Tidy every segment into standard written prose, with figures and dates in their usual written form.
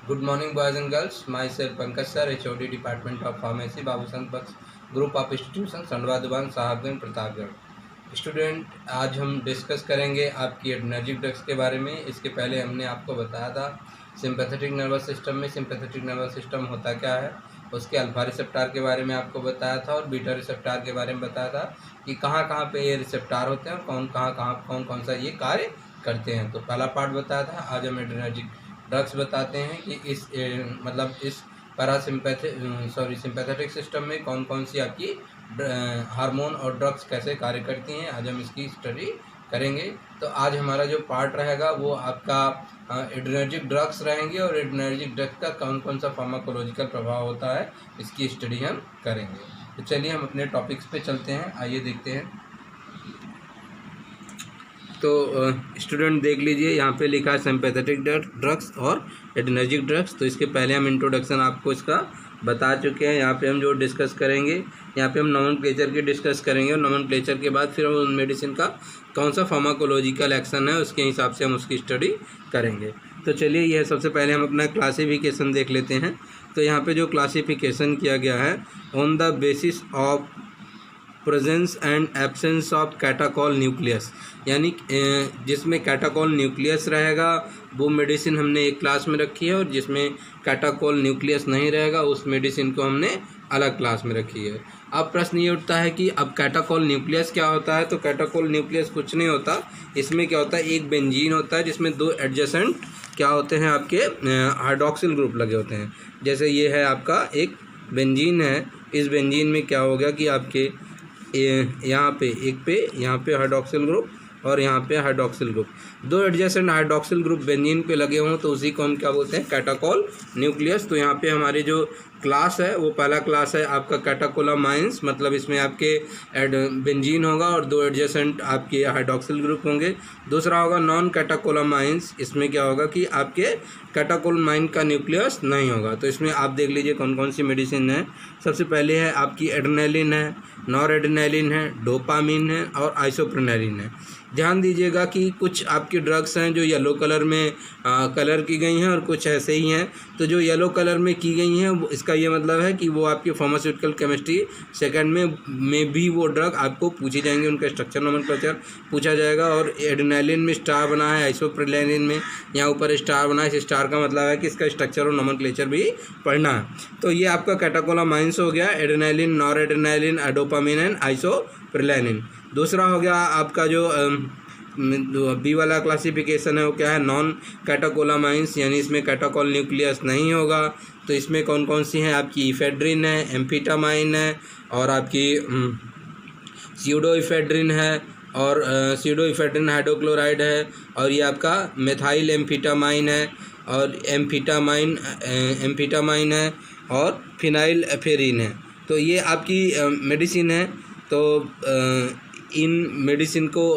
Good morning, boys and girls. Myself Pankaj sir, HOD Department of Pharmacy, Babu Sant Bakhsh group of institution, Sandwa Duban, Sahabganj, Pratapgarh. Student, आज हम discuss करेंगे आपकी एडर्नर्जिक drugs के बारे में। इसके पहले हमने आपको बताया था सिंपैथेटिक नर्वस सिस्टम में सिंपैथेटिक नर्वस सिस्टम होता क्या है, उसके अल्फा रिसेप्टार के बारे में आपको बताया था और बीटा रिसेप्टार के बारे में बताया था कि कहाँ कहाँ पे ये रिसेप्टार होते हैं और कौन कौन सा ये कार्य करते हैं। तो पहला पार्ट बताया था। आज हम एडर्नर्जिक ड्रग्स बताते हैं कि इस मतलब इस सिंपैथेटिक सिस्टम में कौन कौन सी आपकी हार्मोन और ड्रग्स कैसे कार्य करती हैं। आज हम इसकी स्टडी करेंगे। तो आज हमारा जो पार्ट रहेगा वो आपका एडर्नर्जिक ड्रग्स रहेंगे और एडर्नर्जिक ड्रग्स का कौन कौन सा फार्माकोलॉजिकल प्रभाव होता है, इसकी स्टडी हम करेंगे। तो चलिए हम अपने टॉपिक्स पे चलते हैं। आइए देखते हैं। तो स्टूडेंट देख लीजिए, यहाँ पे लिखा है सिंपैथेटिक ड्रग्स और एडर्नर्जिक ड्रग्स। तो इसके पहले हम इंट्रोडक्शन आपको इसका बता चुके हैं। यहाँ पे हम जो डिस्कस करेंगे, यहाँ पे हम नोमेनक्लेचर की डिस्कस करेंगे और नोमेनक्लेचर के बाद फिर हम उन मेडिसिन का कौन सा फार्माकोलॉजिकल एक्शन है उसके हिसाब से हम उसकी स्टडी करेंगे। तो चलिए, यह सबसे पहले हम अपना क्लासिफिकेशन देख लेते हैं। तो यहाँ पे जो क्लासिफिकेशन किया गया है, on the basis of presence and absence of catechol nucleus, यानी जिसमें कैटाकॉल न्यूक्लियस रहेगा वो मेडिसिन हमने एक क्लास में रखी है और जिसमें कैटाकॉल न्यूक्लियस नहीं रहेगा उस मेडिसिन को हमने अलग क्लास में रखी है। अब प्रश्न ये उठता है कि अब कैटाकॉल न्यूक्लियस क्या होता है। तो कैटाकॉल न्यूक्लियस कुछ नहीं होता। इसमें क्या होता है, एक बेंजीन होता है जिसमें दो एडजेसेंट क्या होते हैं, आपके हाइड्रॉक्सिल ग्रुप लगे होते हैं। जैसे ये है आपका एक बेंजीन है, इस बेंजीन में क्या हो गया कि आपके यहाँ पे हाइड्रॉक्सिल ग्रुप और यहाँ पे हाइड्रॉक्सिल ग्रुप, दो एडजेसेंट हाइड्रॉक्सिल ग्रुप बेंजीन पे लगे हों तो उसी को हम क्या बोलते हैं, कैटाकॉल न्यूक्लियस। तो यहाँ पे हमारी जो क्लास है वो पहला क्लास है आपका कैटाकोलामाइंस, मतलब इसमें आपके बेंजीन होगा और दो एडजेसेंट आपके हाइड्रॉक्सिल ग्रुप होंगे। दूसरा होगा नॉन कैटाकोलामाइंस, इसमें क्या होगा कि आपके कैटाकोलामाइन का न्यूक्लियस नहीं होगा। तो इसमें आप देख लीजिए कौन कौन सी मेडिसिन है। सबसे पहले है आपकी एड्रेनालिन है, नॉरएड्रेनालिन है, डोपामिन है और आइसोप्रेनालिन है। ध्यान दीजिएगा कि कुछ आपकी ड्रग्स हैं जो येलो कलर में कलर की गई हैं और कुछ ऐसे ही हैं। तो जो येलो कलर में की गई हैं इसका ये मतलब है कि वो आपकी फार्मास्यूटिकल केमिस्ट्री सेकंड में भी वो ड्रग आपको पूछी जाएंगी, उनका स्ट्रक्चर नोमेनक्लेचर पूछा जाएगा। और एड्रेनालिन में स्टार बना है, आइसोप्रेनालिन में यहाँ ऊपर स्टार बना है। इस स्टार का मतलब है कि इसका स्ट्रक्चर और नोमेनक्लेचर भी पढ़ना है। तो ये आपका कैटाकोलामाइंस हो गया, adrenaline, noradrenaline, dopamine and isoprenaline. दूसरा हो गया आपका जो बी वाला क्लासिफिकेशन है वो क्या है, नॉन कैटाकोलामाइंस, यानी इसमें कैटाकॉल न्यूक्लियस नहीं होगा। तो इसमें कौन कौन सी हैं, आपकी इफेड्रिन है, एम्फीटामाइन है और आपकी स्यूडोइफेड्रिन है और स्यूडोइफेड्रिन हाइड्रोक्लोराइड है और ये आपका मेथाइल एम्फीटामाइन है और एम्फीटामाइन है और फिनाइल एफेरिन है। तो ये आपकी मेडिसिन है। तो इन मेडिसिन को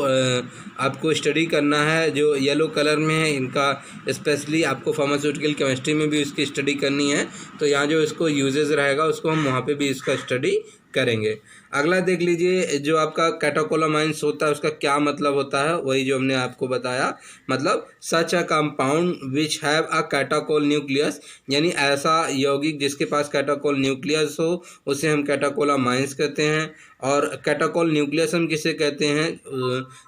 आपको स्टडी करना है। जो येलो कलर में है इनका स्पेशली आपको फार्मास्यूटिकल केमिस्ट्री में भी इसकी स्टडी करनी है। तो यहाँ जो इसको यूजेस रहेगा उसको हम वहाँ पे भी इसका स्टडी करेंगे। अगला देख लीजिए, जो आपका कैटाकोलामाइंस होता है उसका क्या मतलब होता है, वही जो हमने आपको बताया, मतलब such a compound which have a catechol nucleus, यानी ऐसा यौगिक जिसके पास कैटाकोल न्यूक्लियस हो उसे हम कैटाकोलामाइंस कहते हैं। और कैटाकोल न्यूक्लियस हम किसे कहते हैं,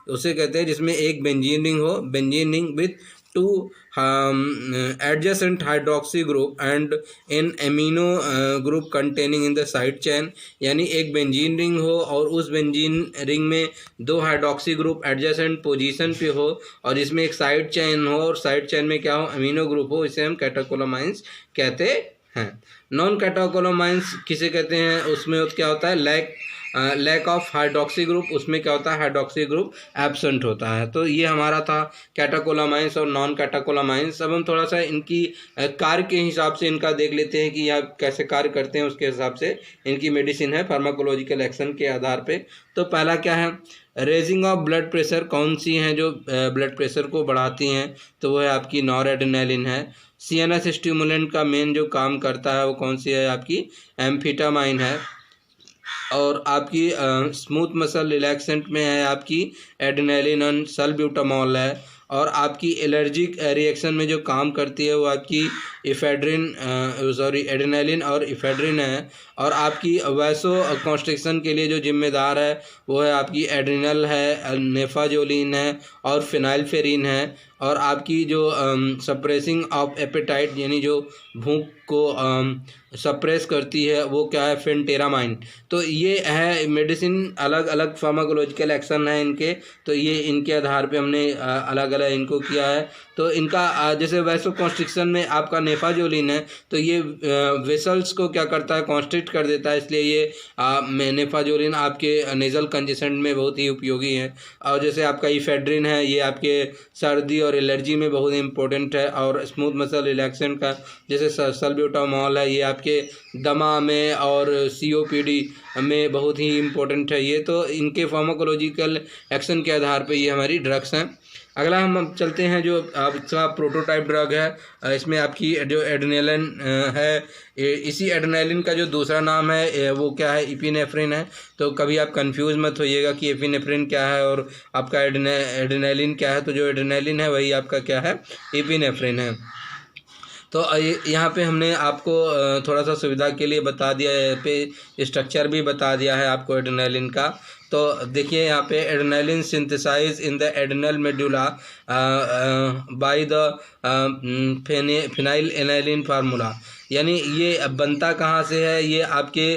उसे कहते हैं जिसमें एक बेंजीन रिंग हो, benzene ring with to adjacent hydroxy group and an amino group containing in the side chain, यानी एक बेंजीन रिंग हो और उस बेंजीन रिंग में दो हाइड्रोक्सी ग्रुप एडजेसेंट पोजीशन पे हो और इसमें एक साइड चेन हो और साइड चेन में क्या हो, अमीनो ग्रुप हो, इसे हम कैटाकोलामाइंस कहते हैं। नॉन कैटाकोलामाइंस किसे कहते हैं, उसमें क्या होता है, लैक ऑफ हाइड्रोक्सी ग्रुप, उसमें क्या होता है, हाइड्रोक्सी ग्रुप एब्सेंट होता है। तो ये हमारा था कैटाकोलामाइंस और नॉन कैटाकोलामाइंस। अब हम थोड़ा सा इनकी कार्य के हिसाब से इनका देख लेते हैं कि यह कैसे कार्य करते हैं, उसके हिसाब से इनकी मेडिसिन है फार्माकोलॉजिकल एक्शन के आधार पे। तो पहला क्या है, रेजिंग ऑफ ब्लड प्रेशर। कौन सी हैं जो ब्लड प्रेशर को बढ़ाती हैं, तो वो है आपकी नॉरएड्रेनालिन है। सीएनएस स्टिमुलेंट का मेन जो काम करता है वो कौन सी है, आपकी एम्फीटामाइन है। और आपकी स्मूथ मसल रिलैक्सेंट में है आपकी एड्रेनालिन, सल्ब्यूटामॉल है। और आपकी एलर्जिक रिएक्शन में जो काम करती है वो आपकी एड्रेनालिन और इफेड्रिन है। और आपकी वैसो कॉन्स्ट्रिक्शन के लिए जो जिम्मेदार है वो है आपकी एड्रिनल है, नेफाजोलिन है और फिनाइलफेरिन है। और आपकी जो सप्रेसिंग ऑफ एपेटाइट यानी जो भूख को सप्रेस करती है वो क्या है, फेनटेरामाइन। तो ये है मेडिसिन, अलग अलग फार्माकोलॉजिकल एक्शन है इनके, तो ये इनके आधार पे हमने अलग अलग इनको किया है। तो इनका जैसे वैसो कॉन्स्ट्रिक्शन में आपका नेफाजोलिन है तो ये वेसल्स को क्या करता है, कॉन्स्ट्रिक्ट कर देता है, इसलिए ये नेफाजोलिन आपके नेजल कंजेशन में बहुत ही उपयोगी है। और जैसे आपका इफेड्रिन है ये आपके सर्दी और एलर्जी में बहुत इंपॉर्टेंट है। और स्मूथ मसल रिलैक्सेंट का जैसे सल्ब्यूटामॉल है ये आपके दमा में और COPD में बहुत ही इम्पोर्टेंट है ये। तो इनके फार्माकोलॉजिकल एक्शन के आधार पे ये हमारी ड्रग्स हैं। अगला हम चलते हैं जो आपका प्रोटोटाइप ड्रग है, इसमें आपकी जो एड्रेनालिन है, इसी एड्रेनालिन का जो दूसरा नाम है वो क्या है, एपिनेफ्रिन है। तो कभी आप कंफ्यूज मत होइएगा कि एपिनेफ्रिन क्या है और आपका एड्रेनालिन क्या है। तो जो एड्रेनालिन है वही आपका क्या है, एपिनेफ्रिन है। तो यहाँ पे हमने आपको थोड़ा सा सुविधा के लिए बता दिया है, पे स्ट्रक्चर भी बता दिया है आपको एड्रेनालिन का। तो देखिए यहाँ पे adrenaline synthesize in the adrenal medulla by the phenylalanine formula, यानी ये बनता कहाँ से है, ये आपके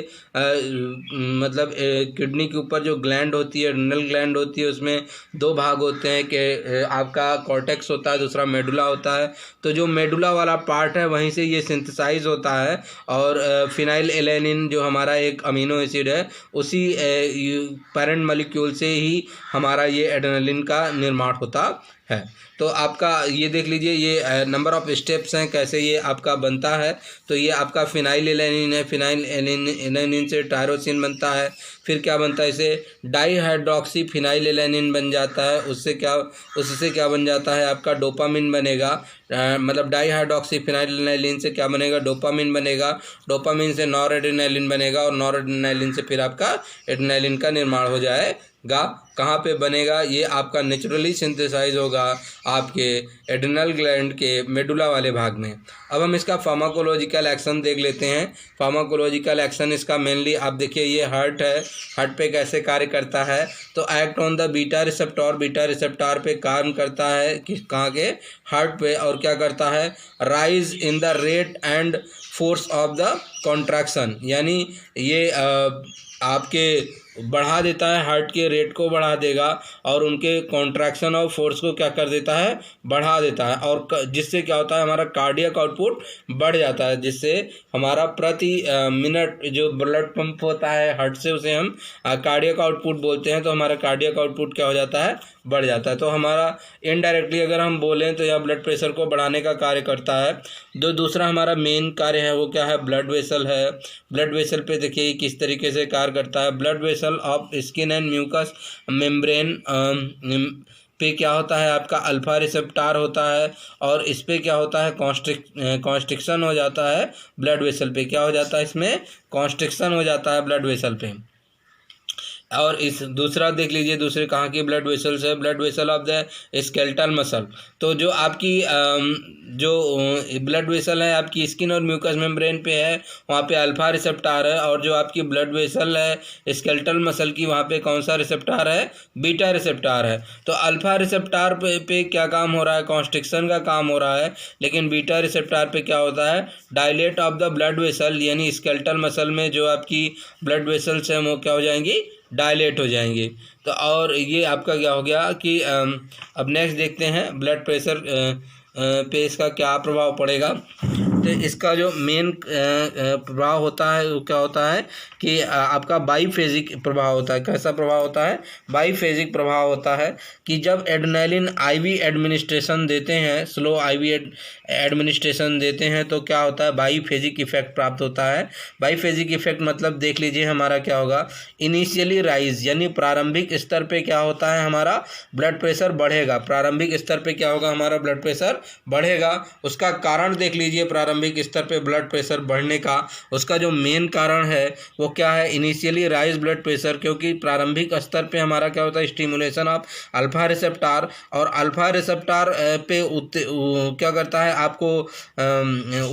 मतलब किडनी के ऊपर जो ग्लैंड होती है, एड्रेनल ग्लैंड होती है, उसमें दो भाग होते हैं कि आपका कॉर्टेक्स होता है, दूसरा मेडुला होता है। तो जो मेडुला वाला पार्ट है वहीं से ये सिंथेसाइज होता है और फिनाइलएलानिन जो हमारा एक अमीनो एसिड है उसी पेरेंट मॉलिक्यूल से ही हमारा ये एड्रेनालिन का निर्माण होता है। तो आपका ये देख लीजिए, ये नंबर ऑफ स्टेप्स हैं कैसे ये आपका बनता है। तो ये आपका फिनाइलएलानिन है, फिनाइलएलानिन से टायरोसिन बनता है, फिर क्या बनता है, इसे डाईहाइड्रोक्सी फिनाइलएलानिन बन जाता है, उससे क्या बन जाता है, आपका डोपामिन बनेगा। मतलब डाईहाइड्रोक्सी फिनाइलएलानिन से क्या बनेगा, डोपामिन बनेगा, डोपामिन से नॉरएड्रेनालिन बनेगा और नॉरएड्रेनालिन से फिर आपका एड्रेनालिन का निर्माण हो जाएगा। कहाँ पे बनेगा, ये आपका नेचुरली सिंथेसाइज होगा आपके एड्रेनल ग्लैंड के मेडुला वाले भाग में। अब हम इसका फार्माकोलॉजिकल एक्शन देख लेते हैं। फार्माकोलॉजिकल एक्शन इसका मेनली आप देखिए, ये हार्ट है, हार्ट पे कैसे कार्य करता है। तो act on the beta receptor पे काम करता है, कि कहाँ के, हार्ट पे। और क्या करता है, rise in the rate and force of the contraction, यानी ये आपके बढ़ा देता है, हार्ट के रेट को बढ़ा देगा और उनके कॉन्ट्रैक्शन और फोर्स को क्या कर देता है, बढ़ा देता है। और जिससे क्या होता है, हमारा कार्डियक आउटपुट बढ़ जाता है, जिससे हमारा प्रति मिनट जो ब्लड पंप होता है हार्ट से, उसे हम कार्डियक आउटपुट बोलते हैं। तो हमारा कार्डियक आउटपुट क्या हो जाता है, बढ़ जाता है। तो हमारा इनडायरेक्टली अगर हम बोलें तो यह ब्लड प्रेशर को बढ़ाने का कार्य करता है। जो दूसरा हमारा मेन कार्य है वो क्या है, ब्लड वेसल है। ब्लड वेसल पे देखिए किस तरीके से कार्य करता है। Blood vessel of skin and mucous membrane पे क्या होता है, आपका अल्फा रिसेप्टर होता है और इस पे क्या होता है, कॉन्स्ट्रिक्शन हो जाता है। ब्लड वेसल पे क्या हो जाता है, इसमें कॉन्स्ट्रिक्शन हो जाता है ब्लड वेसल पे। और इस दूसरा देख लीजिए, दूसरे कहाँ की ब्लड वेसल्स है, blood vessel of the skeletal muscle. तो जो आपकी जो ब्लड वेसल है आपकी स्किन और म्यूकस मेम्ब्रेन पे है, वहाँ पे अल्फा रिसेप्टर है। और जो आपकी ब्लड वेसल है स्केलेटल मसल की, वहाँ पे कौन सा रिसेप्टर है, बीटा रिसेप्टर है। तो अल्फा रिसेप्टर पे क्या काम हो रहा है, कॉन्स्ट्रिक्शन का काम हो रहा है। लेकिन बीटा रिसेप्टर पे क्या होता है, dilate of the blood vessel, यानी स्केलेटल मसल में जो आपकी ब्लड वेसल्स हैं वो क्या हो जाएंगी, डायलेट हो जाएंगे। तो और ये आपका क्या हो गया कि अब नेक्स्ट देखते हैं ब्लड प्रेशर पे इसका क्या प्रभाव पड़ेगा। तो इसका जो मेन प्रभाव होता है वो क्या होता है कि आपका बाईफेजिक प्रभाव होता है। कैसा प्रभाव होता है, बाईफेजिक प्रभाव होता है कि जब एड्रेनालिन IV एडमिनिस्ट्रेशन देते हैं, स्लो IV एडमिनिस्ट्रेशन देते हैं, तो क्या होता है, बाईफेजिक इफेक्ट प्राप्त होता है। बाईफेजिक इफेक्ट मतलब देख लीजिए हमारा क्या होगा, इनिशियली राइज, यानी प्रारंभिक स्तर पे क्या होता है, हमारा ब्लड प्रेशर बढ़ेगा। प्रारंभिक स्तर पे क्या होगा, हमारा ब्लड प्रेशर बढ़ेगा। उसका कारण देख लीजिए, प्रारंभिक प्रारंभिक स्तर पे ब्लड प्रेशर बढ़ने का उसका जो मेन कारण है वो क्या है, इनिशियली राइज ब्लड प्रेशर, क्योंकि प्रारंभिक स्तर पे हमारा क्या होता है, स्टिमुलेशन ऑफ अल्फा रिसेप्टार, और अल्फा रिसेप्टार पे क्या करता है, आपको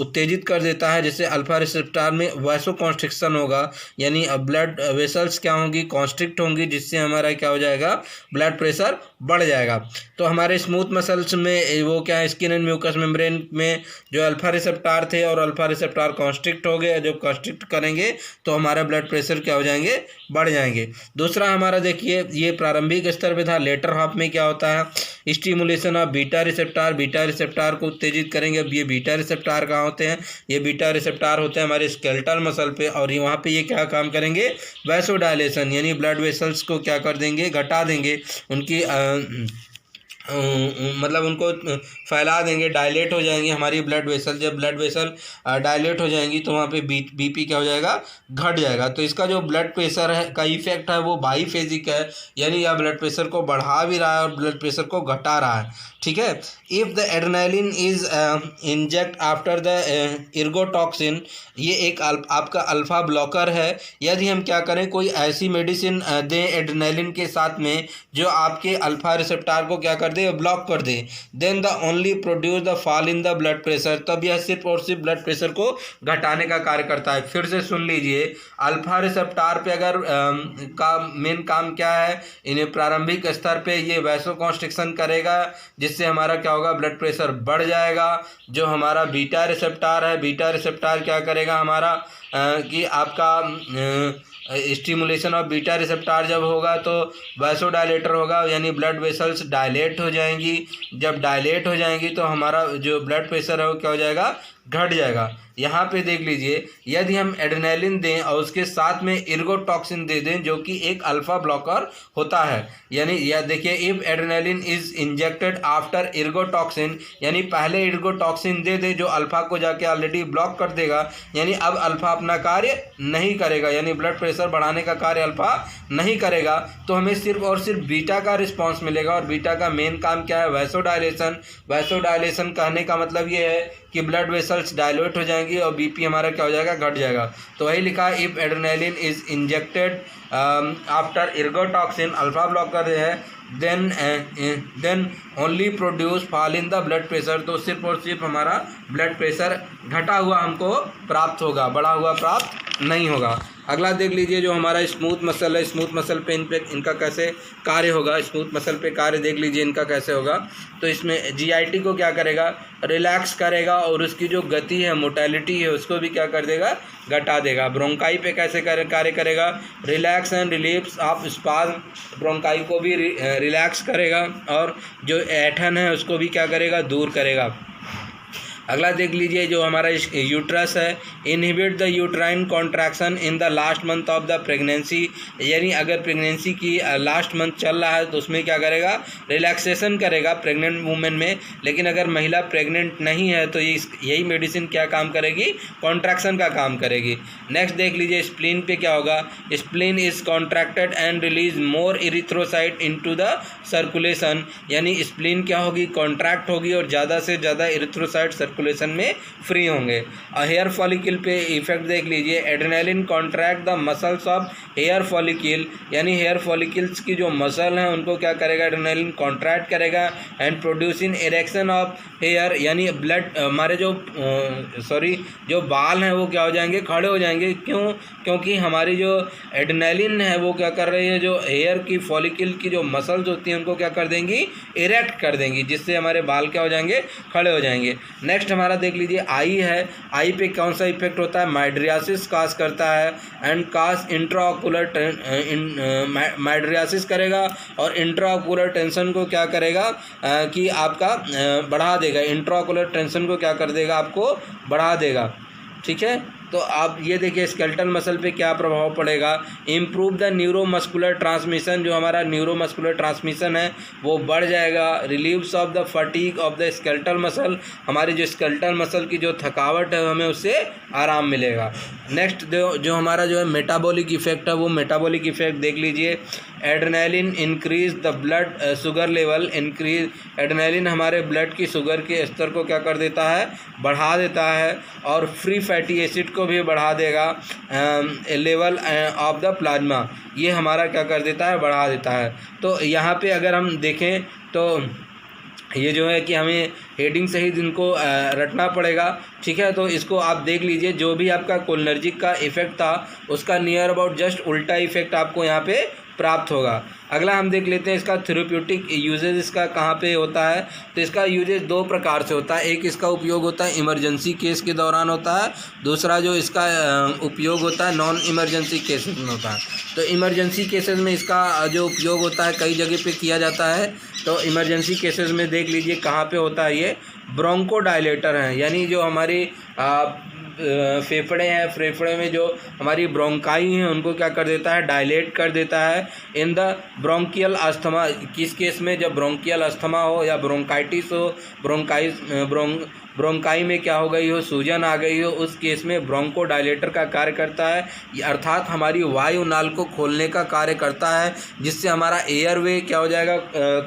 उत्तेजित कर देता है, जिससे अल्फा रिसेप्टार में वैसोकॉन्स्ट्रिक्शन होगा, यानी ब्लड वेसल्स क्या होंगी, कॉन्स्ट्रिक्ट होंगी, जिससे हमारा क्या हो जाएगा, ब्लड प्रेशर बढ़ जाएगा। तो हमारे स्मूथ मसल्स में वो क्या है, स्किन एंड म्यूकस मेम्ब्रेन में जो अल्फा रिसेप्टार थे और अल्फा रिसेप्टार कॉन्स्ट्रिक्ट हो गए, जब कॉन्स्ट्रिक्ट करेंगे तो हमारा ब्लड प्रेशर क्या हो जाएंगे, बढ़ जाएंगे। दूसरा हमारा देखिए, ये प्रारंभिक स्तर पे था। लेटर हाफ में क्या होता है, stimulation of beta receptor, beta receptor को उत्तेजित करेंगे। अब ये बीटा रिसेप्टार कहाँ होते हैं, ये बीटा रिसेप्टार होते हैं हमारे स्केलेटल मसल पे, और ये वहाँ पे ये क्या काम करेंगे, वैसोडायलेशन, यानी ब्लड वेसल्स को क्या कर देंगे, घटा देंगे, उनकी मतलब उनको फैला देंगे, डायलेट हो जाएंगी हमारी ब्लड वेसल। जब ब्लड वेसल डायलेट हो जाएंगी तो वहाँ पे बीपी क्या हो जाएगा, घट जाएगा। तो इसका जो ब्लड प्रेशर है का इफेक्ट है वो बाईफेजिक है, यानी यह ब्लड प्रेशर को बढ़ा भी रहा है और ब्लड प्रेशर को घटा रहा है। ठीक है। If the adrenaline is inject after the ergotoxine, ये एक आपका अल्फा ब्लॉकर है। यदि हम क्या करें, कोई ऐसी मेडिसिन दें एड्रेनालिन के साथ में जो आपके अल्फा रिसेप्टार को क्या कर दे, ब्लॉक कर दे, then the only produce the fall in the blood pressure, तब यह सिर्फ और सिर्फ ब्लड प्रेशर को घटाने का कार्य करता है। फिर से सुन लीजिए, अल्फा रिसेप्टार पे अगर का मेन काम क्या है, इन्हें प्रारंभिक स्तर पे ये वैसोकॉन्स्ट्रिक्शन करेगा, जिससे हमारा क्या होगा, ब्लड प्रेशर बढ़ जाएगा। जो हमारा बीटा रिसेप्टार है, बीटा रिसेप्टार क्या करेगा हमारा कि आपका स्टिमुलेशन ऑफ बीटा रिसेप्टार जब होगा तो वैसोडायलेटर होगा, यानी ब्लड वेसल्स डायलेट हो जाएंगी। जब डायलेट हो जाएंगी तो हमारा जो ब्लड प्रेशर है वो क्या हो जाएगा, घट जाएगा। यहाँ पे देख लीजिए, यदि हम एड्रेनालिन दें और उसके साथ में इर्गोटॉक्सिन दे दें जो कि एक अल्फा ब्लॉकर होता है, यानी यह देखिए, if adrenaline is injected after ergotoxine, यानी पहले इर्गोटॉक्सिन दे दे जो अल्फा को जाके ऑलरेडी ब्लॉक कर देगा, यानी अब अल्फा अपना कार्य नहीं करेगा, यानी ब्लड प्रेशर बढ़ाने का कार्य अल्फा नहीं करेगा, तो हमें सिर्फ और सिर्फ बीटा का रिस्पॉन्स मिलेगा। और बीटा का मेन काम क्या है, वैसोडायलेशन। वैसोडायलेशन कहने का मतलब ये है कि ब्लड वेसल्स डायलेट हो जाएंगी और बीपी हमारा क्या हो जाएगा, घट जाएगा। तो वही लिखा है, if adrenaline is injected after ergotoxine, alpha blocker है, then only produce fall in the blood pressure, तो सिर्फ और सिर्फ हमारा ब्लड प्रेशर घटा हुआ हमको प्राप्त होगा, बढ़ा हुआ प्राप्त नहीं होगा। अगला देख लीजिए, जो हमारा स्मूथ मसल है, स्मूथ मसल पे इनका कैसे कार्य होगा, स्मूथ मसल पे कार्य देख लीजिए इनका कैसे होगा। तो इसमें जीआईटी को क्या करेगा, रिलैक्स करेगा, और उसकी जो गति है, मोटेलिटी है, उसको भी क्या कर देगा, घटा देगा। ब्रोंकाई पे कैसे कार्य करेगा, relax and relieves of spasm, bronchi को भी रिलैक्स करेगा, और जो ऐठन है उसको भी क्या करेगा, दूर करेगा। अगला देख लीजिए, जो हमारा यूट्रस है, inhibit the uterine contraction in the last month of the pregnancy, यानी अगर प्रेगनेंसी की लास्ट मंथ चल रहा है तो उसमें क्या करेगा, रिलैक्सेशन करेगा प्रेग्नेंट वुमेन में। लेकिन अगर महिला प्रेग्नेंट नहीं है तो यही मेडिसिन क्या काम करेगी, कॉन्ट्रैक्शन का काम करेगी। नेक्स्ट देख लीजिए, स्प्लीन पे क्या होगा, spleen is contracted and release more erythrocyte into the circulation, यानी स्प्लीन क्या होगी, कॉन्ट्रैक्ट होगी और ज़्यादा से ज़्यादा इरिथ्रोसाइट सर्कुलेशन में फ्री होंगे। हेयर फॉलिकल पे इफेक्ट देख लीजिए, adrenaline contract the muscles of hair follicle, यानी हेयर फॉलिकल्स की जो मसल हैं उनको क्या करेगा, एड्रेनालिन कॉन्ट्रैक्ट करेगा, and producing erection of hair, यानी ब्लड हमारे जो बाल हैं वो क्या हो जाएंगे, खड़े हो जाएंगे। क्यों, क्योंकि हमारी जो एड्रेनालिन है वो क्या कर रही है, जो हेयर की फॉलिकल की जो मसल्स होती हैं उनको क्या कर देंगी, इरेक्ट कर देंगी, जिससे हमारे बाल क्या हो जाएंगे, खड़े हो जाएंगे। नेक्स्ट हमारा देख लीजिए, आई है, आई पे कौन सा इफेक्ट होता है, माइड्रियासिस काज करता है, एंड काज इंट्राऑकुलर माइड्रियासिस करेगा, और इंट्राऑकुलर टेंशन को क्या करेगा कि आपका बढ़ा देगा, इंट्राऑकुलर टेंशन को क्या कर देगा, आपको बढ़ा देगा। ठीक है। तो आप ये देखिए, स्केलेटल मसल पे क्या प्रभाव पड़ेगा, इम्प्रूव द न्यूरोमस्कुलर ट्रांसमिशन, जो हमारा न्यूरोमस्कुलर ट्रांसमिशन है वो बढ़ जाएगा। Relieves of the fatigue of the skeletal muscle, हमारी जो स्केलेटल मसल की जो थकावट है हमें उससे आराम मिलेगा। नेक्स्ट जो हमारा जो है मेटाबॉलिक इफेक्ट है, वो मेटाबॉलिक इफेक्ट देख लीजिए, adrenaline increase the blood sugar level increase, adrenaline हमारे ब्लड की शुगर के स्तर को क्या कर देता है, बढ़ा देता है, और फ्री फैटी एसिड को भी बढ़ा देगा, लेवल ऑफ द प्लाज्मा, ये हमारा क्या कर देता है, बढ़ा देता है। तो यहाँ पे अगर हम देखें तो ये जो है कि हमें हेडिंग सहित इनको रटना पड़ेगा, ठीक है। तो इसको आप देख लीजिए, जो भी आपका कोलिनर्जिक का इफेक्ट था उसका नियर अबाउट जस्ट उल्टा इफेक्ट आपको यहाँ पे प्राप्त होगा। अगला हम देख लेते हैं इसका थेरेप्यूटिक यूजेज इसका कहाँ पे होता है। तो इसका यूजेज दो प्रकार से होता है, एक इसका उपयोग होता है इमरजेंसी केस के दौरान होता है, दूसरा जो इसका उपयोग होता है नॉन इमरजेंसी केसेस में होता है। तो इमरजेंसी केसेस में इसका जो उपयोग होता है कई जगह पे किया जाता है। तो इमरजेंसी केसेस में देख लीजिए कहाँ पे होता है, ये ब्रोंकोडायलेटर हैं, यानी जो हमारी फेफड़े हैं, फेफड़े में जो हमारी ब्रोंकाई हैं उनको क्या कर देता है, डायलेट कर देता है। इन द ब्रोंकियल अस्थमा, किस केस में, जब ब्रोंकियल अस्थमा हो या ब्रोंकाइटिस हो, ब्रोंकाई में क्या हो गई हो, सूजन आ गई हो, उस केस में ब्रोंकोडायलेटर का कार्य करता है, अर्थात हमारी वायु नाल को खोलने का कार्य करता है, जिससे हमारा एयरवे क्या हो जाएगा,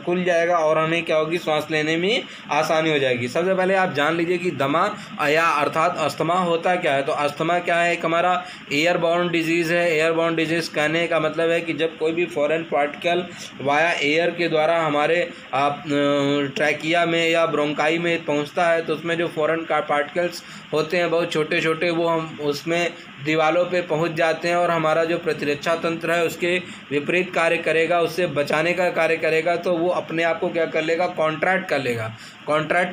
खुल जाएगा और हमें क्या होगी, सांस लेने में आसानी हो जाएगी। सबसे पहले आप जान लीजिए कि दमा या अर्थात अस्थमा होता क्या है। तो अस्थमा क्या है, एक हमारा एयरबॉर्न डिजीज़ है। एयरबॉर्न डिजीज़ कहने का मतलब है कि जब कोई भी फॉरेन पार्टिकल वाया एयर के द्वारा हमारे ट्रैकिया में या ब्रोंकाई में पहुंचता है, तो उसमें जो फॉरेन पार्टिकल्स होते हैं बहुत छोटे छोटे, वो हम उसमें दीवारों पे पहुंच जाते हैं और हमारा जो प्रतिरक्षा तंत्र है उसके विपरीत कार्य करेगा, उससे बचाने का कार्य करेगा। तो वो अपने आप को क्या कर लेगा, कॉन्ट्रैक्ट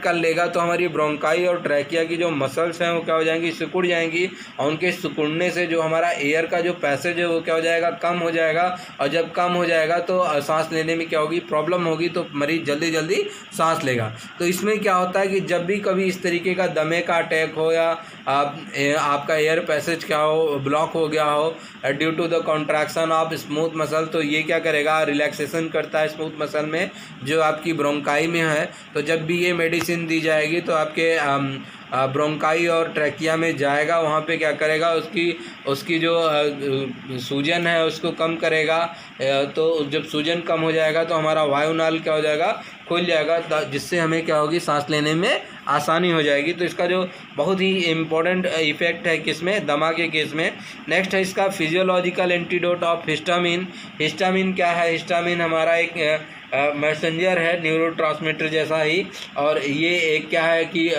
कर लेगा। तो हमारी ब्रोंकाई और ट्रैकिया की जो मसल्स हैं वो क्या हो जाएंगी, सिकुड़ जाएंगी, और उनके सिकुड़ने से जो हमारा एयर का जो पैसेज है वो क्या हो जाएगा, कम हो जाएगा। और जब कम हो जाएगा तो सांस लेने में क्या होगी, प्रॉब्लम होगी, तो मरीज जल्दी जल्दी सांस लेगा। तो इसमें क्या होता है कि जब भी कभी इस तरीके का दमे का अटैक हो या आपका एयर पैसेज क्या हो, ब्लॉक हो गया हो due to the contraction of smooth muscle, तो ये क्या करेगा, रिलैक्सेशन करता है स्मूथ मसल में जो आपकी ब्रोंकाई में है। तो जब भी ये मेडिसिन दी जाएगी तो आपके ब्रोंकाई और ट्रैकिया में जाएगा, वहाँ पे क्या करेगा, उसकी जो सूजन है उसको कम करेगा। तो जब सूजन कम हो जाएगा तो हमारा वायुनाल क्या हो जाएगा, खुल जाएगा, जिससे हमें क्या होगी, सांस लेने में आसानी हो जाएगी। तो इसका जो बहुत ही इम्पोर्टेंट इफेक्ट है किसमें, दमा के केस में। नेक्स्ट है इसका physiological antidote of histamine. Histamine क्या है, हिस्टामिन हमारा एक मैसेंजर है, न्यूरोट्रांसमीटर जैसा ही, और ये एक क्या है कि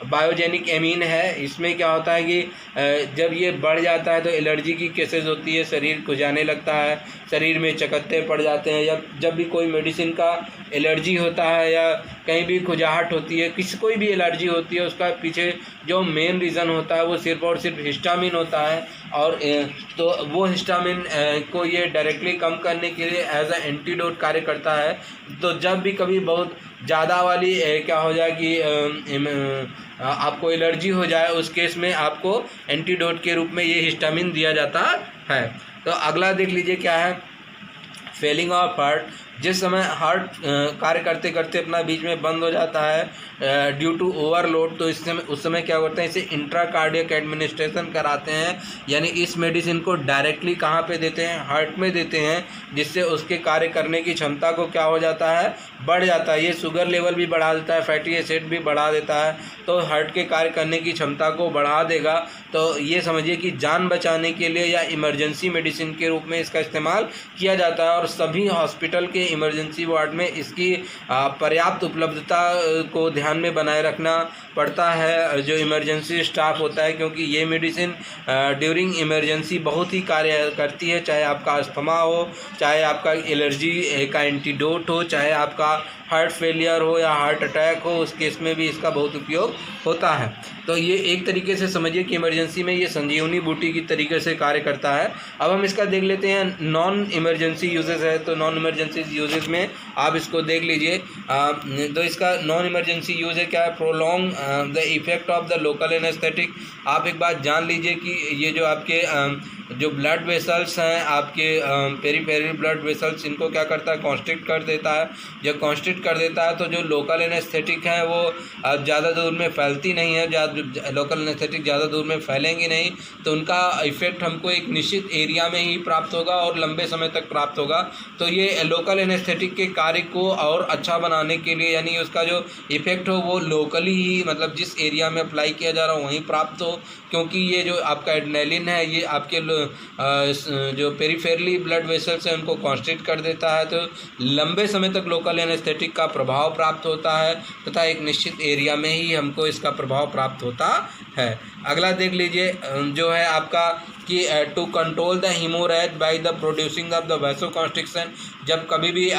बायोजेनिक एमीन है। इसमें क्या होता है कि जब ये बढ़ जाता है तो एलर्जी की केसेस होती है, शरीर खुजाने लगता है, शरीर में चकत्ते पड़ जाते हैं, या जब भी कोई मेडिसिन का एलर्जी होता है या कहीं भी खुजाहट होती है, किसी कोई भी एलर्जी होती है, उसका पीछे जो मेन रीज़न होता है वो सिर्फ और सिर्फ हिस्टामिन होता है। और तो वो हिस्टामिन को ये डायरेक्टली कम करने के लिए एज अ एंटीडोट कार्य करता है। तो जब भी कभी बहुत ज़्यादा वाली क्या हो जाए कि आपको एलर्जी हो जाए, उस केस में आपको एंटीडोट के रूप में ये हिस्टामिन दिया जाता है। तो अगला देख लीजिए क्या है, फेलिंग ऑफ हार्ट। जिस समय हार्ट कार्य करते करते अपना बीच में बंद हो जाता है ड्यू टू ओवरलोड, तो उस समय क्या करते हैं, इसे इंट्राकार्डियक एडमिनिस्ट्रेशन कराते हैं, यानी इस मेडिसिन को डायरेक्टली कहाँ पे देते हैं, हार्ट में देते हैं, जिससे उसके कार्य करने की क्षमता को क्या हो जाता है, बढ़ जाता है। ये शुगर लेवल भी बढ़ा देता है, फैटी एसिड भी बढ़ा देता है, तो हार्ट के कार्य करने की क्षमता को बढ़ा देगा। तो ये समझिए कि जान बचाने के लिए या इमरजेंसी मेडिसिन के रूप में इसका इस्तेमाल किया जाता है, और सभी हॉस्पिटल के इमरजेंसी वार्ड में इसकी पर्याप्त उपलब्धता को ध्यान में बनाए रखना पड़ता है जो इमरजेंसी स्टाफ होता है, क्योंकि ये मेडिसिन ड्यूरिंग इमरजेंसी बहुत ही कार्य करती है, चाहे आपका अस्थमा हो, चाहे आपका एलर्जी का एंटीडोट हो, चाहे आपका हार्ट फेलियर हो या हार्ट अटैक हो, उस केस में भी इसका बहुत उपयोग होता है। तो ये एक तरीके से समझिए कि इमरजेंसी में ये संजीवनी बूटी की तरीके से कार्य करता है। अब हम इसका देख लेते हैं नॉन इमरजेंसी यूजेस है। तो नॉन इमरजेंसी यूजेस में आप इसको देख लीजिए। तो इसका नॉन इमरजेंसी यूज है क्या है, prolong the effect of the local anaesthetic. आप एक बात जान लीजिए कि ये जो आपके जो ब्लड वेसल्स हैं आपके पेरीफेरल ब्लड वेसल्स, इनको क्या करता है, कॉन्स्ट्रिक्ट कर देता है। जब कॉन्स्ट्रिक्ट कर देता है तो जो लोकल एनेस्थेटिक हैं वो ज़्यादा दूर में फैलती नहीं है, लोकल एनेस्थेटिक ज़्यादा दूर में फैलेंगी नहीं, तो उनका इफ़ेक्ट हमको एक निश्चित एरिया में ही प्राप्त होगा और लंबे समय तक प्राप्त होगा। तो ये लोकल एनेस्थेटिक के कार्य को और अच्छा बनाने के लिए, यानी उसका जो इफ़ेक्ट हो वो लोकली ही, मतलब जिस एरिया में अप्लाई किया जा रहा हो वहीं प्राप्त हो, क्योंकि ये जो आपका एड्रेनालिन है ये आपके जो पेरीफेरली ब्लड वेसल्स हैं उनको कॉन्स्ट्रिक्ट कर देता है, तो लंबे समय तक लोकल एनेस्थेटिक का प्रभाव प्राप्त होता है तथा एक निश्चित एरिया में ही हमको इसका प्रभाव प्राप्त होता है। अगला देख लीजिए जो है आपका कि to control the haemorrhage by the producing of the vasoconstriction, जब कभी भी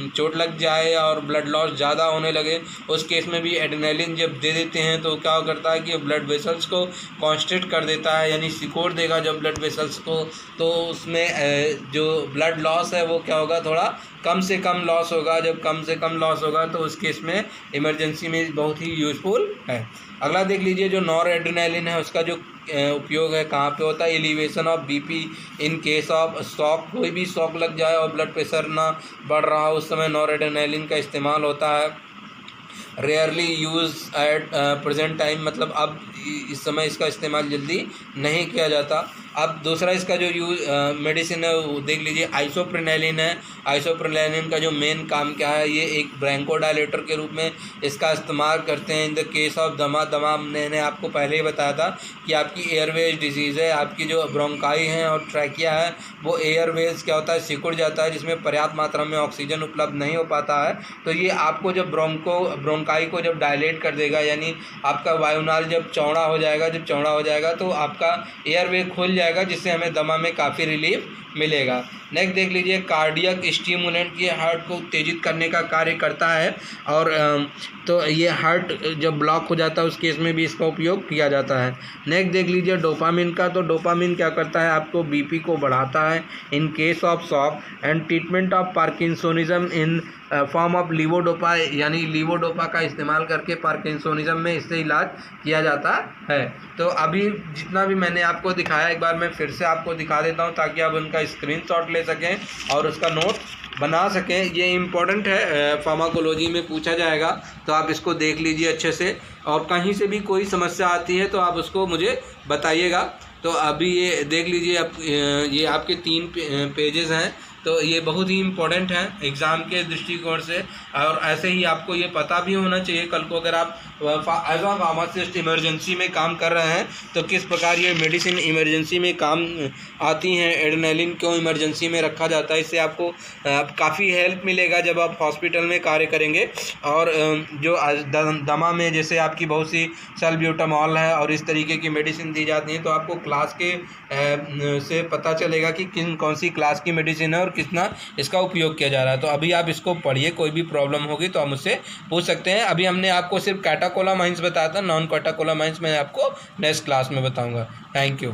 चोट लग जाए और ब्लड लॉस ज़्यादा होने लगे उस केस में भी एड्रेनालिन जब दे देते हैं तो क्या करता है कि ब्लड वेसल्स को कॉन्स्ट्रिक्ट कर देता है, यानी सिकोड़ देगा जब ब्लड वेसल्स को, तो उसमें जो ब्लड लॉस है वो क्या होगा, थोड़ा कम से कम लॉस होगा। जब कम से कम लॉस होगा तो उस केस में इमरजेंसी में बहुत ही यूज़फुल है। अगला देख लीजिए जो नॉर एड्रेनालिन है उसका जो उपयोग है कहाँ पे होता है, elevation of BP in case of shock, कोई भी शॉक लग जाए और ब्लड प्रेशर ना बढ़ रहा हो उस समय नॉर एड्रेनालिन का इस्तेमाल होता है। Rarely use at present time, मतलब अब इस समय इसका इस्तेमाल जल्दी नहीं किया जाता। अब दूसरा इसका जो मेडिसिन है वो देख लीजिए आइसोप्रेनालिन है। आइसोप्रेनालिन का जो मेन काम क्या है, ये एक ब्रोंकोडायलेटर के रूप में इसका इस्तेमाल करते हैं इन द केस ऑफ दमा। दमा मैंने आपको पहले ही बताया था कि आपकी एयरवेज डिजीज़ है, आपकी जो ब्रोंकाई हैं और ट्रैकिया है वो एयरवेज क्या होता है, सिकुड़ जाता है, जिसमें पर्याप्त मात्रा में ऑक्सीजन उपलब्ध नहीं हो पाता है। तो ये आपको जब ब्रोंकाई को जब डायलेट कर देगा, यानी आपका वायुनाल जब चौड़ा हो जाएगा तो आपका एयरवे खुल जाएगा, जिससे हमें दमा में काफ़ी रिलीफ मिलेगा। नेक्स्ट देख लीजिए कार्डियक स्टिमुलेंट, ये हार्ट को उत्तेजित करने का कार्य करता है और तो ये हार्ट जब ब्लॉक हो जाता है उस केस में भी इसका उपयोग किया जाता है। नेक्स्ट देख लीजिए डोपामिन का, तो डोपामिन क्या करता है, आपको बीपी को बढ़ाता है in case of shock and treatment of parkinsonism in form of levodopa, यानी लीवोडोपा का इस्तेमाल करके पार्किंसोनिज्म में इससे इलाज किया जाता है। तो अभी जितना भी मैंने आपको दिखाया एक बार मैं फिर से आपको दिखा देता हूँ ताकि आप उनका स्क्रीनशॉट ले सकें और उसका नोट बना सकें। ये इम्पोर्टेंट है, फार्माकोलॉजी में पूछा जाएगा, तो आप इसको देख लीजिए अच्छे से, और कहीं से भी कोई समस्या आती है तो आप उसको मुझे बताइएगा। तो अभी ये देख लीजिए आप, ये आपके 3 पेजेस हैं, तो ये बहुत ही इम्पोर्टेंट है एग्ज़ाम के दृष्टिकोण से, और ऐसे ही आपको ये पता भी होना चाहिए कल को अगर आप एज अ फार्मासिस्ट इमरजेंसी में काम कर रहे हैं तो किस प्रकार ये मेडिसिन इमरजेंसी में काम आती हैं, एड्रेनालिन क्यों इमरजेंसी में रखा जाता है, इससे आपको काफ़ी हेल्प मिलेगा जब आप हॉस्पिटल में कार्य करेंगे। और जो दमा में जैसे आपकी बहुत सी सल्ब्यूटामॉल है और इस तरीके की मेडिसिन दी जाती हैं, तो आपको क्लास के से पता चलेगा कि कौन सी क्लास की मेडिसिन है और कितना इसका उपयोग किया जा रहा है। तो अभी आप इसको पढ़िए, कोई भी प्रॉब्लम होगी तो आप मुझसे पूछ सकते हैं। अभी हमने आपको सिर्फ कैटाकोलामाइन्स बताया था, नॉन कैटाकोलामाइन्स मैं आपको नेक्स्ट क्लास में बताऊंगा। Thank you.